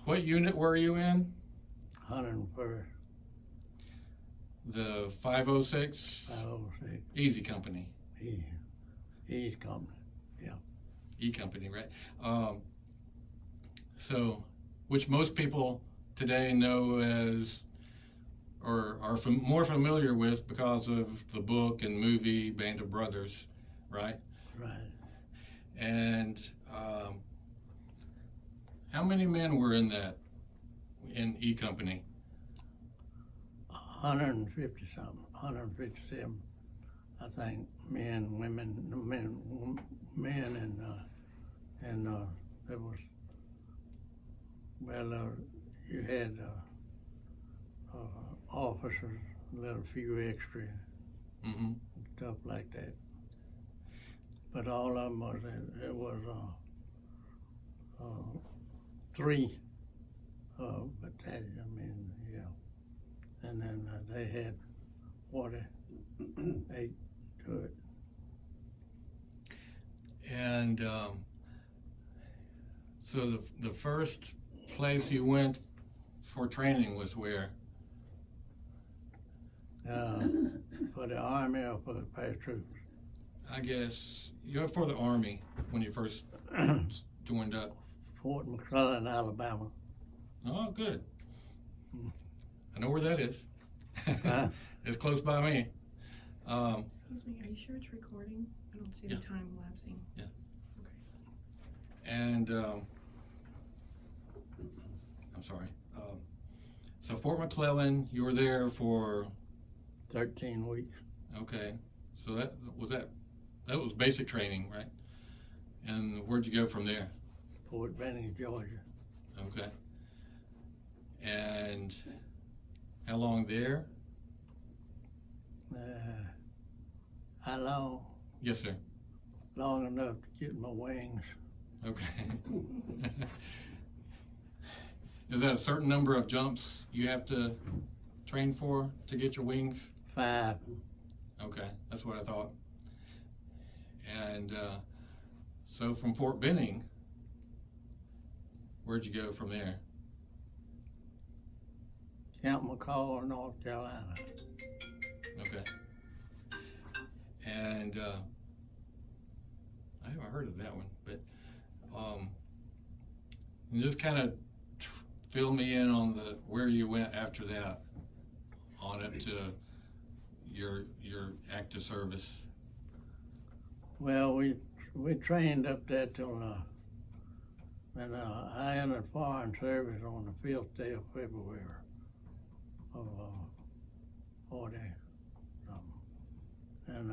What unit were you in? 101st, The 506 506, Easy Company. East Company, yeah. E Company, right? So, which most people today know as, or are more familiar with because of the book and movie Band of Brothers, right? Right. And how many men were in in E Company? 150 something, 157, I think, men, women, men, and there was, you had officers, a little few extra, Mm-hmm. stuff like that. But all of them it was three battalion, I mean, yeah. And then they had 48 to it. And so the first place you went for training was where? For the Army or for the paratroops? I guess you're for the Army when you first joined up. Fort McClellan, Alabama. Oh, good. I know where that is. Huh? It's close by me. Excuse me, are you sure it's recording? I don't see Yeah. the time lapsing. Yeah. Okay. And I'm sorry. So Fort McClellan, you were there for 13 weeks. okay. So that was basic training, right? And where'd you go from there? Fort Benning, Georgia. Okay. And how long there? How long? Yes, sir. Long enough to get my wings. Okay. Is that a certain number of jumps you have to train for to get your wings? 5. Okay, that's what I thought. And so from Fort Benning, where'd you go from there? Camp McCall, North Carolina. Okay. And I haven't heard of that one, but and just kind of fill me in on where you went after that, on up to your active service. Well, we trained up there till and I entered foreign service on the 5th day of February of 40 something. And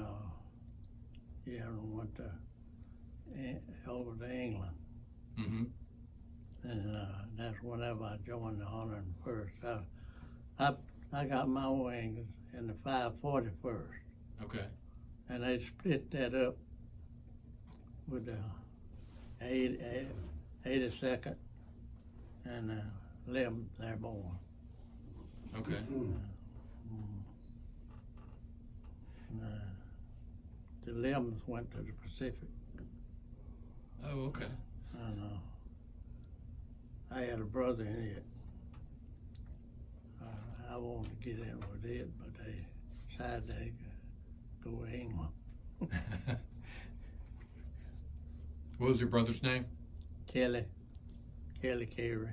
yeah, and went over to England. Mm-hmm. And that's whenever I joined the 101st. I got my wings in the 541st. Okay. And they split that up with the 82nd and 11th Airborne. Okay. The 11th went to the Pacific. Oh, okay. And I had a brother in it. I wanted to get in with it, but they decided they could go to England. What was your brother's name? Kelly Carey,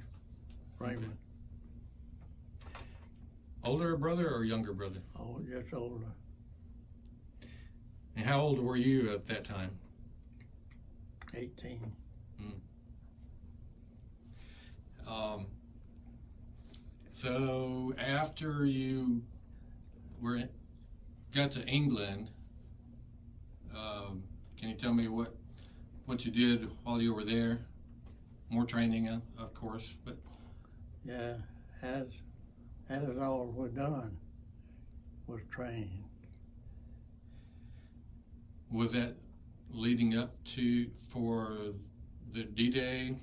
Freeman. Okay. Older brother or younger brother? Oh, just older. And how old were you at that time? 18. So after you got to England, can you tell me what you did while you were there? More training, of course, but Yeah, as all was done was trained. was that leading up for the D-Day?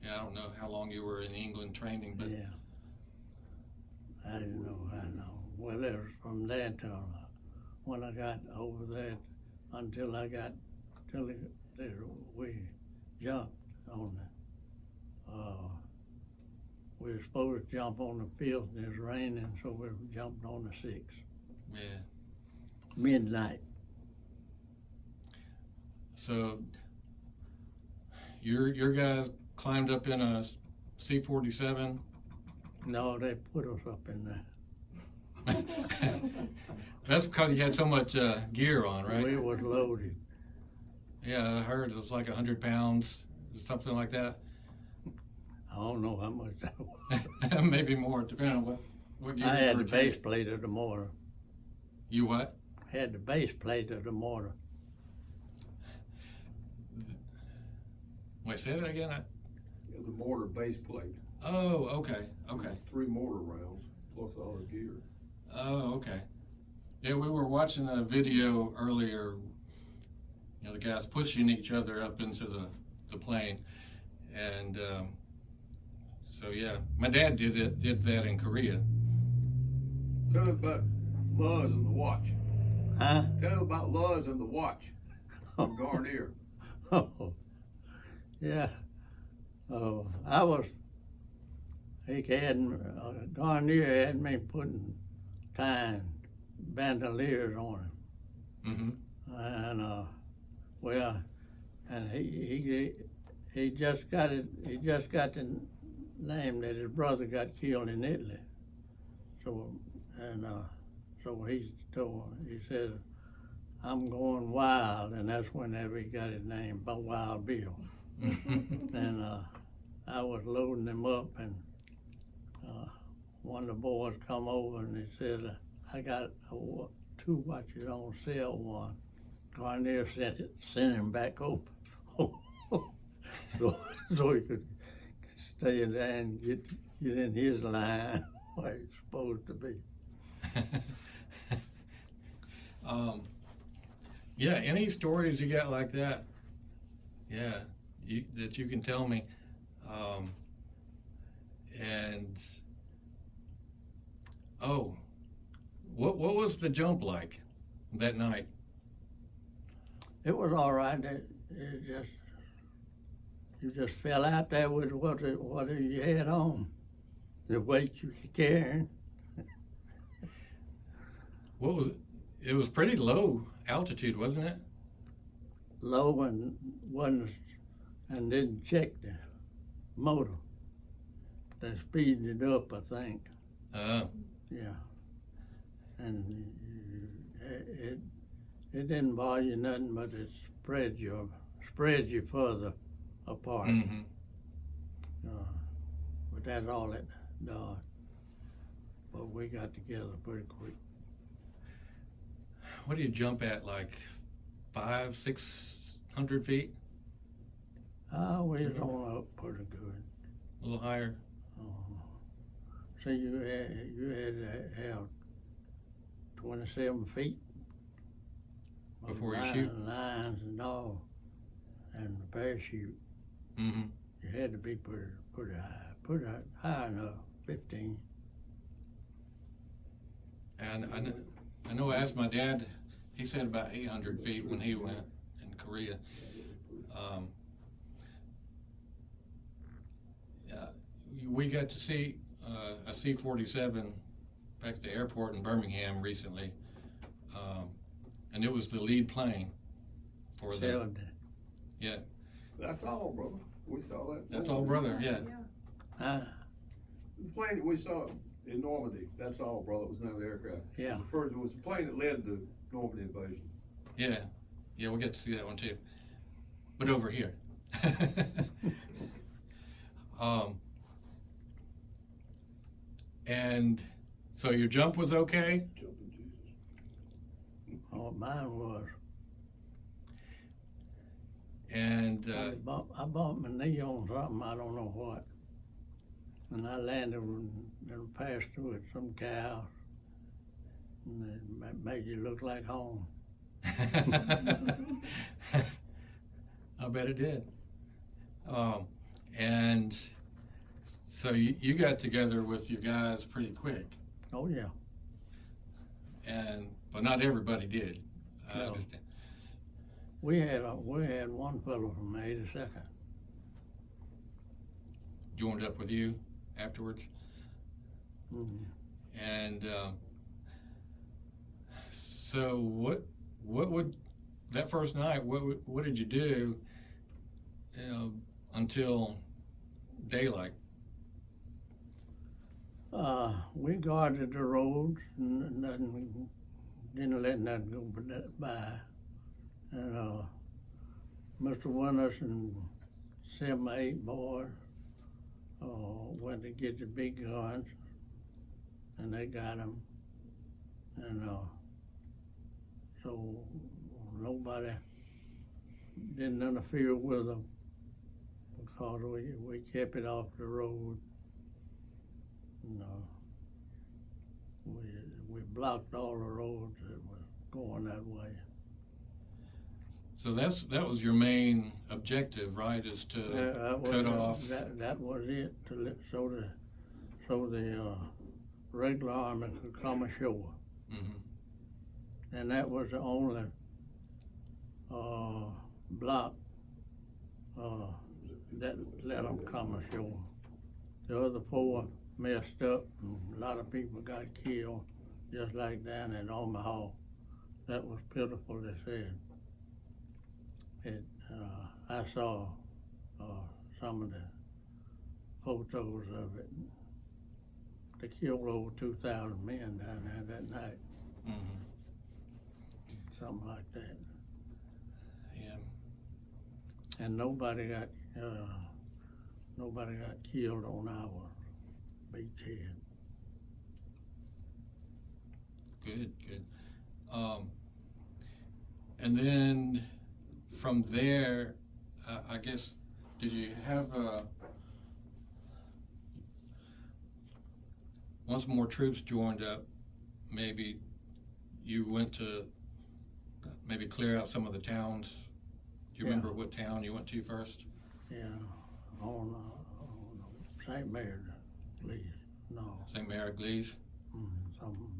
Yeah, I don't know how long you were in England training, but Yeah. I didn't know how long. Well, it was from there till when I got over there until we jumped on the, we were supposed to jump on the 5th and it was raining, so we jumped on the 6th. Yeah. Midnight. So your guys climbed up in a C-47. No, they put us up in there. That's because you had so much gear on, right? We was loaded. Yeah, I heard it was like 100 pounds, something like that. I don't know how much that was. Maybe more, depending on what gear I you had were the base taking. plate of the mortar. You what? Had the base plate of the mortar. Wait, say that again? The mortar base plate. Oh, okay, okay. 3 mortar rounds plus all his gear. Oh, okay. Yeah, we were watching a video earlier. You know, the guys pushing each other up into the plane, and so yeah, my dad did that in Korea. Tell him about Luz and the watch. Huh? Tell him about Luz and the watch from Garnier. Oh, yeah. Oh, Garnier had me putting tying bandoliers on him. Mm-hmm. And, and he just got the name that his brother got killed in Italy. So he said, I'm going wild, and that's whenever he got his name, Wild Bill. And I was loading him up, and one of the boys come over and he said, I got 2 watches on sale 1. Garnier sent him back over so he could stay in there and get in his line where he's supposed to be. Yeah, any stories you got like that? Yeah, that you can tell me. And what was the jump like that night? It was all right. You just fell out there with what you had on, the weight you were carrying. What was it? It was pretty low altitude, wasn't it? Low and didn't check the motor. They speeded it up, I think. Yeah. And it didn't bother you nothing, but it spread you further apart. Mm-hmm. But that's all it does. But we got together pretty quick. What do you jump at, like 500-600 feet? We was on up pretty good. A little higher? So you had to have 27 feet Before you shoot? lines and all, and the parachute. Mm-hmm. You had to be pretty high enough, 15. And I know I asked my dad, he said about 800 feet when he went in Korea. We got to see a C-47 back at the airport in Birmingham recently, and it was the lead plane for the. Yeah. That's all, brother. We saw that. That's all, brother. Yeah. Huh? The plane that we saw in Normandy. That's all, brother. It was another aircraft. Yeah. It was the plane that led the Normandy invasion. Yeah. Yeah, we'll get to see that one too. But over here. And so your jump was okay? Jumping Jesus. Oh, mine was. And I bumped my knee on something, I don't know what. And I landed and passed through it, some cows. And it made you look like home. I bet it did. And so you got together with your guys pretty quick. Oh, yeah. But not everybody did. I No. understand. We had one fellow from the 82nd. joined up with you afterwards. Mhm. And so what would that first night? What did you do until daylight? We guarded the roads and didn't let nothing go by. And Mr. Winters and 7 or 8 boys went to get the big guns, and they got them. And so nobody didn't interfere with them because we kept it off the road. We blocked all the roads that were going that way. So that was your main objective, right? Is to cut off. That was it, so the regular army could come ashore. Mm-hmm. And that was the only block that let them come ashore. The other 4 messed up, and a lot of people got killed, just like down in Omaha. That was pitiful, they said. I saw some of the photos of it. They killed over 2,000 men down there that night. Mm-hmm. Something like that. Yeah. And nobody got killed on our beachhead. Good. And then from there, I guess, did you have once more troops joined up, maybe you went to maybe clear out some of the towns? Do you remember what town you went to first? Yeah, on St. Mary's, Glees. No. St. Mary Glees?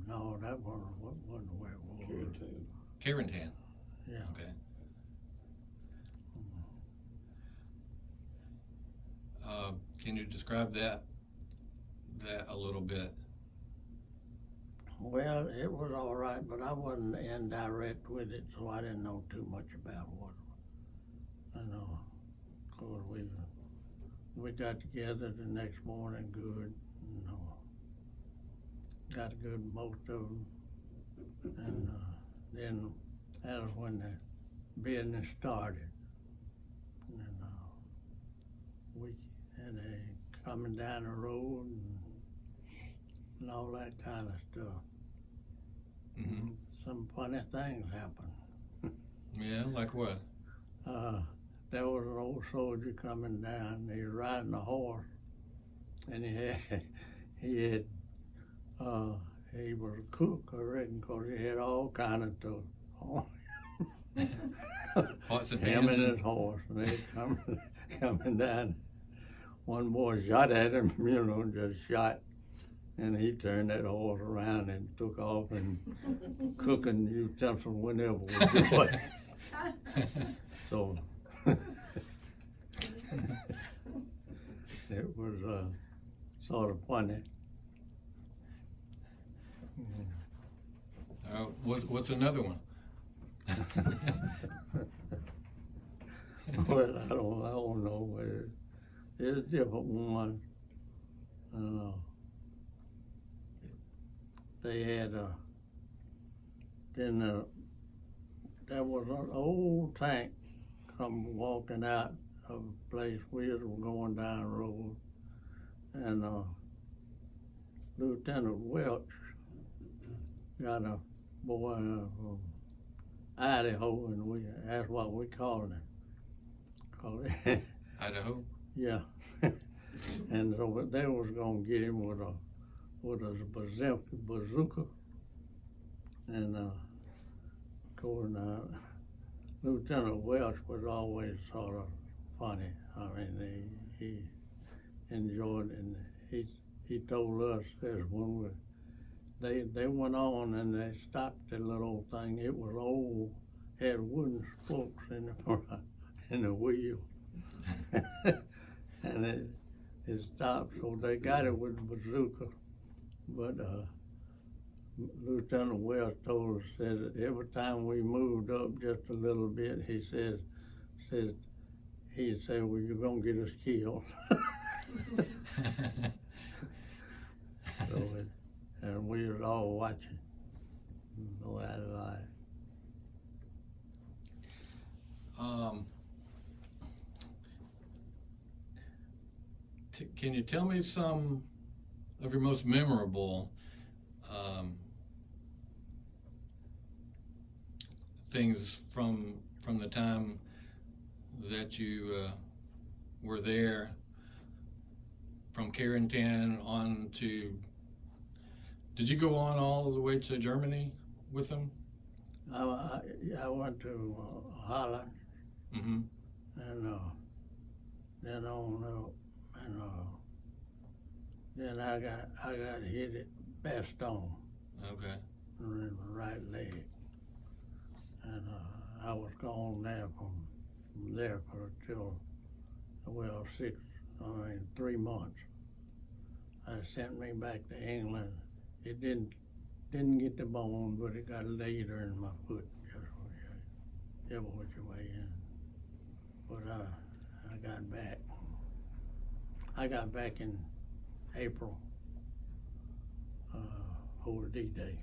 No, that wasn't where it was. Carentan. Yeah. Okay. Can you describe that a little bit? Well, it was all right, but I wasn't in direct with it, so I didn't know too much about what. I know. Of course, we got together the next morning, good. Got a good most of them, and then that was when the business started. And we had a coming down the road and all that kind of stuff. Mm-hmm. Some funny things happened. Yeah, like what? There was an old soldier coming down. He was riding a horse, and he was a cook, I reckon, 'cause he had all kind of stuff. Pots and Him pans. and his horse, and they coming down. One boy shot at him, just shot, and he turned that horse around and took off and cooking utensils whenever we do it. So it was sort of funny. What's another one? Well, I don't know. It's different ones. They had then there was an old tank come walking out of a place we was going down the road, and Lieutenant Welch got a boy from Idaho, and that's what we called him. Idaho? Yeah. And so they was gonna get him with a bazooka, and of course Lieutenant Welch was always sort of funny. I mean, he enjoyed it, and he told us that when they went on and they stopped that little old thing. It was old, had wooden spokes in the front, in the wheel. And it stopped. So they got it with a bazooka, but Lieutenant Wells told us, said that every time we moved up just a little bit, he'd say, well, you're gonna get us killed. And we was all watching. No out of eye. Can you tell me some of your most memorable things from the time that you were there, from Carrington on to? Did you go on all the way to Germany with them? I went to Holland, Mm-hmm. and then on up, and then I got hit at Bastogne Okay. in the right leg, and I was gone there from there for till 3 months. They sent me back to England. It didn't get the bone, but it got a later in my foot, just which way in. But I got back. I got back in April over D-Day.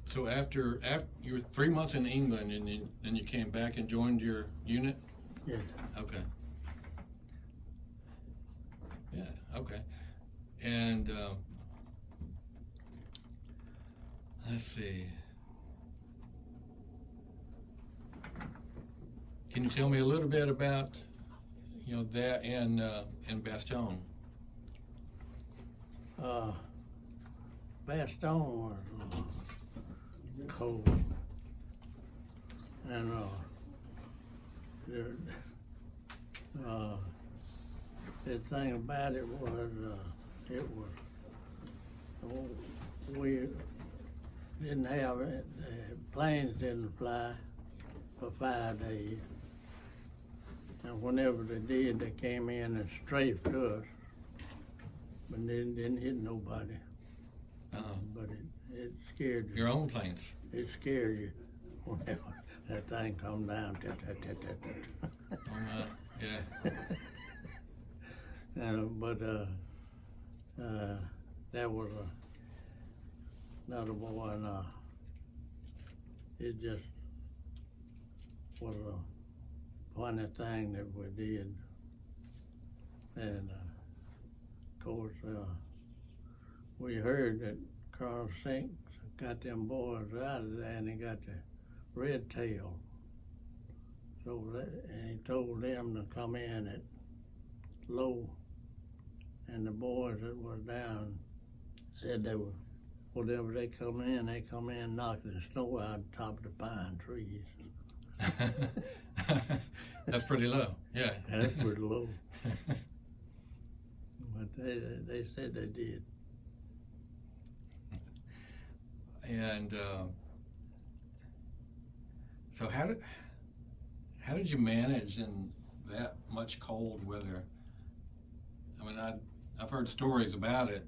So after you were 3 months in England, and then you came back and joined your unit? Yeah. Okay. Yeah, okay. And let's see. Can you tell me a little bit about, that in Bastogne? Bastogne was cold, and the thing about it was we didn't have it. Planes didn't fly for 5 days, and whenever they did, they came in and strafed us, but they didn't hit nobody. But it scared you. Your own planes? It scared you whenever that thing come down. Yeah. But that was another boy, and it just was a funny thing that we did. And of course, we heard that Colonel Sinks got them boys out of there, and he got the red tail. So and he told them to come in at low, and the boys that was down said they were, whenever they come in knocking the snow out of the top of the pine trees. That's pretty low, yeah. That's pretty low. But they said they did. And so how did you manage in that much cold weather? I mean, I've heard stories about it.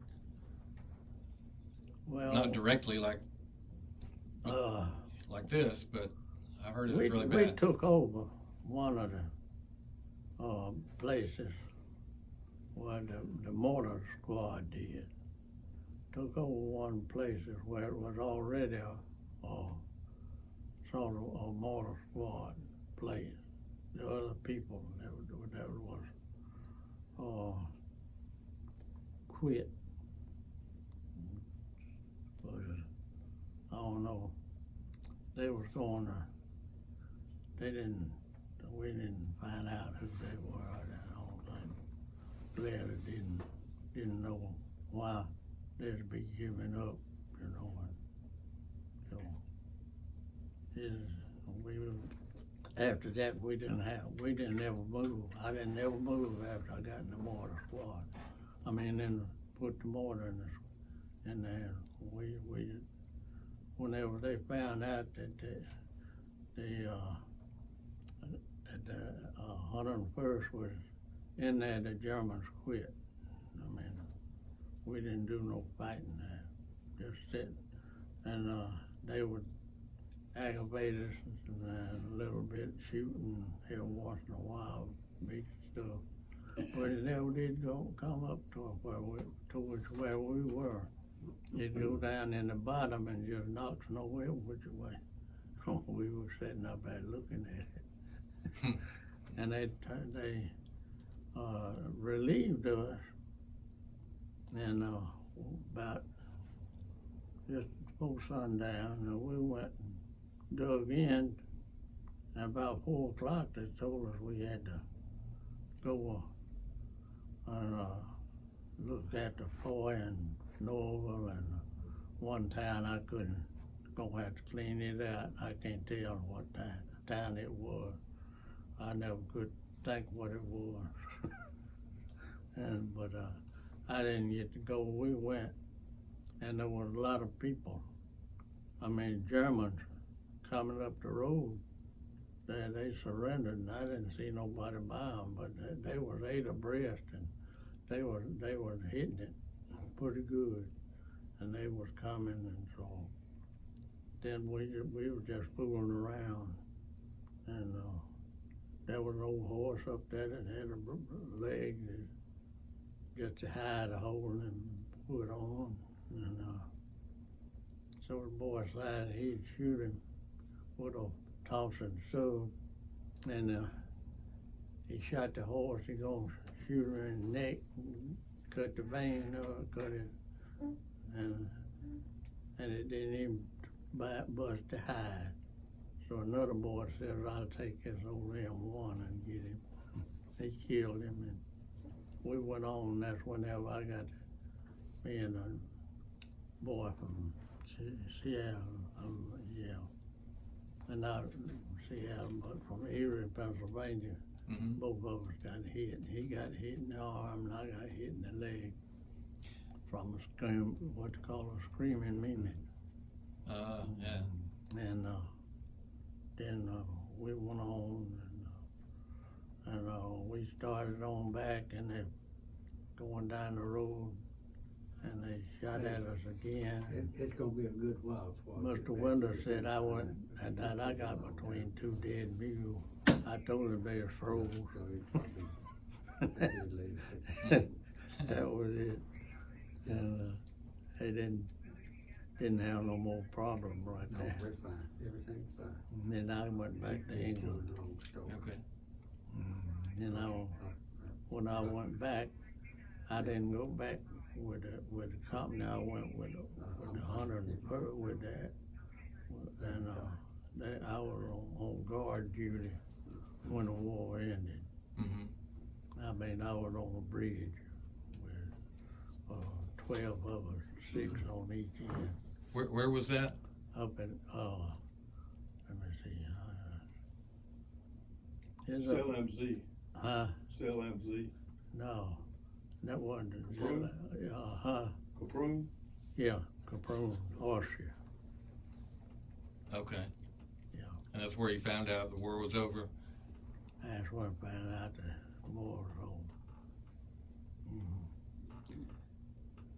Well, Not directly like this, but I heard it was really bad. We took over one of the places where the mortar squad did. Took over one place where it was already a sort of a mortar squad place. The other people that was quit. But I don't know. They was going to. We didn't find out who they were. I don't think. Glad didn't know why they'd be giving up, And so after that, we didn't ever move. I didn't ever move after I got in the mortar squad. I mean, then put the mortar in there. We whenever they found out that at the 101st was in there, the Germans quit. I mean, we didn't do no fighting there, just sitting. And they would aggravate us and a little bit shooting here once in a while, big stuff. But it never did come up towards where we were. It'd go down in the bottom and just knock snow which way. We were sitting up there looking at it. And they relieved us, and about just before sundown, we went and dug in. And about 4 o'clock, they told us we had to go and look at the Foy and Norval and one town I couldn't, gonna have to clean it out. I can't tell what town it was. I never could think what it was. But I didn't get to go. We went, and there was a lot of people. I mean, Germans coming up the road. They surrendered, and I didn't see nobody by them, but they was 8 abreast, and they was hitting it pretty good, and they was coming, and so then we were just fooling around, and there was an old horse up there that had a leg just to hide a hole and put on, and so the boy decided he'd shoot him with a Thompson sub, and he shot the horse. He gonna shoot her in the neck, and cut the vein, cut it, and it didn't even bust the hide. So another boy says, "I'll take this old M1 and get him." He killed him, and we went on. And that's whenever I got me and a boy from Seattle, and not Seattle, but from Erie, Pennsylvania. Mm-hmm. Both of us got hit. He got hit in the arm, and I got hit in the leg from what they call a screaming Mimi. Yeah. And then we went on, and we started on back, and they going down the road, and they shot at us again. It's gonna be a good while before I get Mr. back Wendell to said your I house. went, and that I got between 2 dead mules. I told him they were froze. So it's probably a good later. That was it. And they didn't have no more problem right No, there. we're fine, everything's fine. And then I went back to Ain't too England. long story. Okay. Then when I went back, I didn't go back with the company. I went with the 101st with that. And I was on guard duty when the war ended. Mm-hmm. I mean, I was on a bridge with 12 of us, 6 on each end. Where was that? Up at, let me see. It's up, CLMZ, huh? CLMZ, No, that wasn't. Caprone? Caprone? Yeah, Caprone, Austria. Okay. Yeah, And that's where you found out the war was over? that's when I found out the war was over.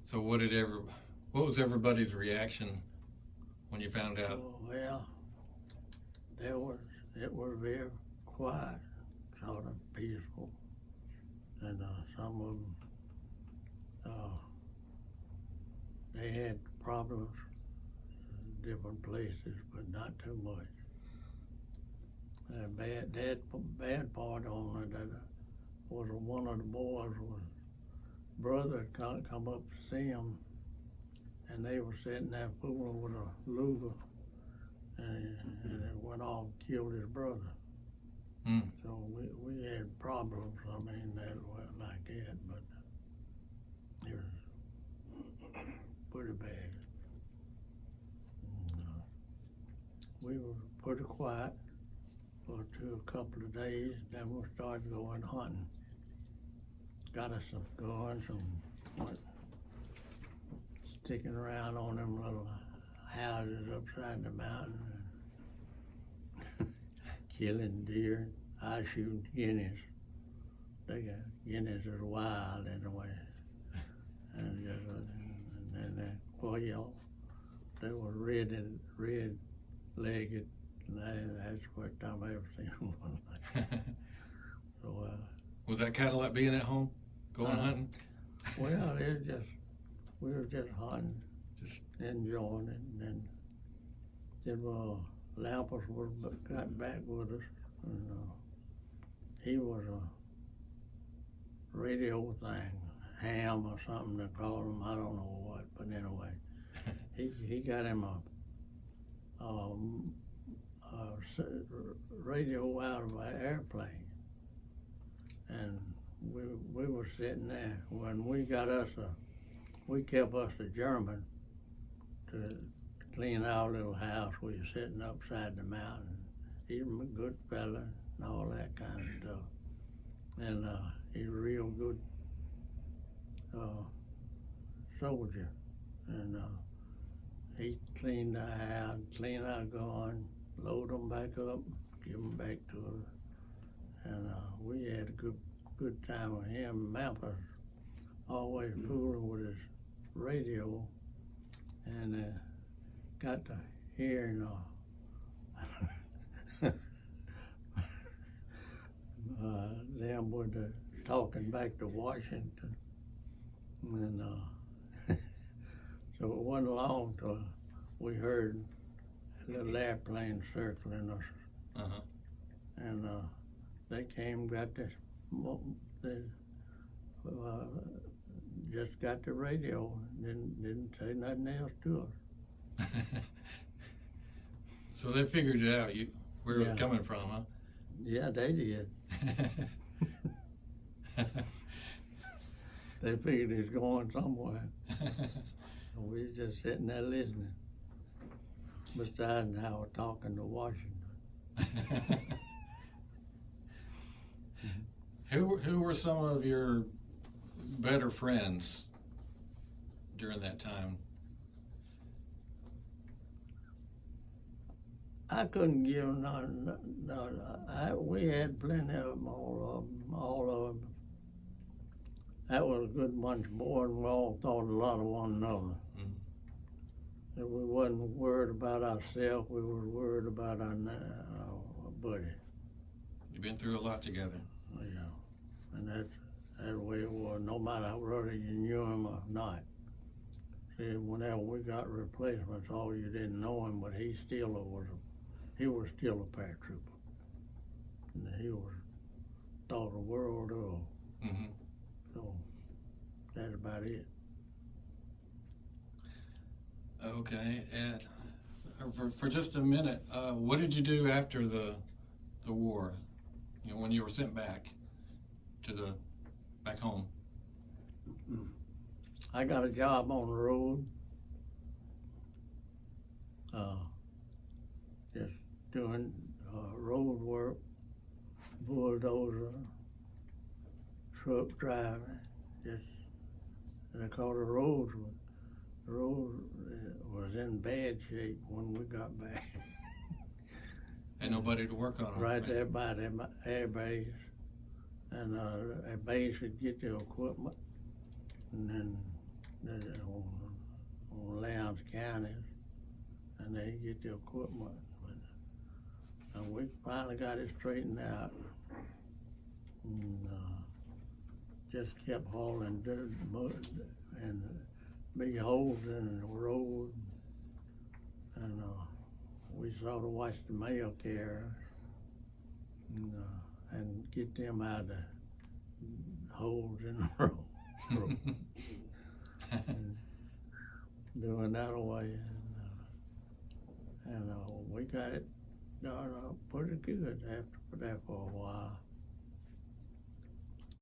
So what was everybody's reaction when you found out? Well, it was very quiet, sort of peaceful, and some of them, they had problems in different places, but not too much. Bad part on it that was one of the boys was brother had come up to see him, and they were sitting there fooling with a Luger, and it went off and killed his brother. Mm. So we had problems. I mean, that was like that, but it was pretty bad. And, we were pretty quiet for a couple of days. Then we started going hunting. Got us some guns and went sticking around on them little houses upside the mountain. killing deer, I shooting guineas. They got guineas is wild anyway. And just, and then quail, they were red-legged, and that's the first time I ever seen one like that. So, Was that kind of like being at home, going hunting? well, it just, we were just hunting, Just enjoying it, and then Lampers got back with us, and he was a radio thing, ham or something they call him, I don't know what, but anyway, he got him a radio out of an airplane, and we were sitting there when we got us we kept us a German to clean our little house. We were sitting upside the mountain. He's a good fella and all that kind of stuff. And he's a real good soldier. And he cleaned our house, cleaned our gun, load them back up, give them back to us. And we had a good time with him. Mampas always fooling with his radio, and got to hearing them with the talking back to Washington, and so it wasn't long till we heard a little airplane circling us, and they came, got this, they just got the radio, didn't say nothing else to us. So they figured it out, where it Yeah. was coming from, huh? Yeah, they did. They figured he was going somewhere. We was just sitting there listening. Mr. Eisenhower talking to Washington. Who were some of your better friends during that time? I couldn't give none. We had plenty of them, all of them. That was a good bunch of boys, and we all thought a lot of one another. Mm-hmm. And we wasn't worried about ourselves, we were worried about our buddy. You've been through a lot together. Yeah, and that's the way it was, no matter whether you knew him or not. See, whenever we got replacements, all you didn't know him, but he was still a paratrooper. And he was thought the world of. Mm-hmm. So that's about it. Okay, and for just a minute, what did you do after the war? You know, when you were sent back back home. I got a job on the road, just doing road work, bulldozer, truck driving, just because the road was in bad shape when we got back. And nobody to work on them. Right there by the air base, and a base would get the equipment, and then on Lowndes counties, and they get the equipment. And we finally got it straightened out, and just kept hauling dirt, mud, and big holes in the road, and we sort of watched the mail carriers and get them out of the holes in the road. Doing that away, and we got it done pretty good after that for a while.